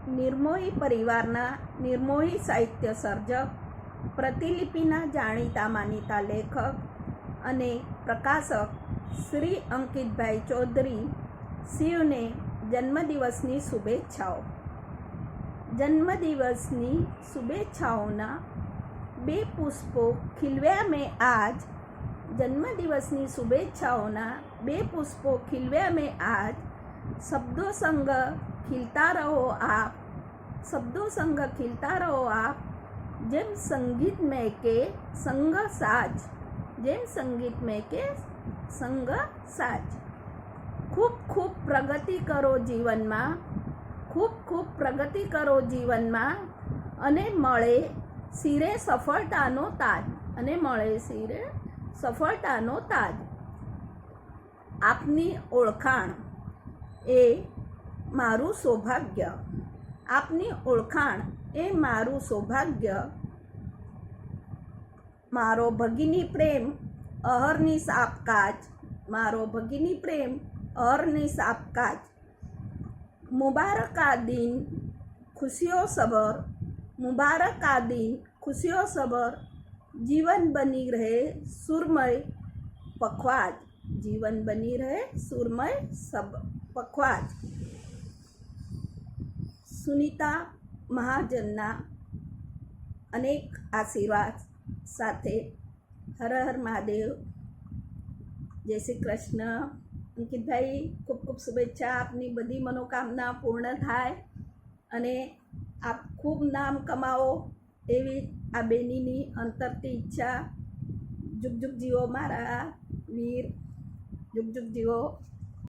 નિર્મોહી પરિવારના નિર્મોહી સાહિત્ય સર્જક, પ્રતિલિપિના જાણીતા માનીતા લેખક અને પ્રકાશક શ્રી અંકિતભાઈ ચૌધરી શિવને જન્મદિવસની શુભેચ્છાઓ. જન્મદિવસની શુભેચ્છાઓના 2 પુષ્પો ખिलव्या में आज. जन्मदिवसनी शुभेच्छाओं 2 पुष्पों खिलव्या में आज. शब्दों संग खिलता रहो आप, शब्दों संग खिलता रहो आप, जेम संगीत में के संग साज, जेम संगीत में के संग साज. खूब खूब प्रगति करो जीवનમાં, खूब खूब प्रगति करो जीवનમાં, અને મળે શિરે સફળતાનો તાજ, અને મળે શિરે સફળતાનો તાજ. આપની ઓળખાણ એ મારું સૌભાગ્ય, આપની ઓળખાણ એ મારું સૌભાગ્ય. મારો ભગીની પ્રેમ અહરની સાપકાજ, મારો ભગીની પ્રેમ અહરની સાપકાજ. મુબારકા દિન ખુશીઓ સબર, मुबारका दिन खुशियों सबर, जीवन बनी रहे सुरमय पखवाज, जीवन बनी रहे सुरमय सब पखवाज. सुनीता महाजनना अनेक आशीर्वाद साथे हर हर महादेव. जय श्री कृष्ण. अंकितभाई खूब खूब शुभेच्छा. आपनी बधी मनोकामना पूर्ण थाय અને આપ ખૂબ નામ કમાવો એવી આ બેનીની અંતરથી ઈચ્છા. જુગ જુગ જીવો મારા વીર, જુગ જુગ જીવો.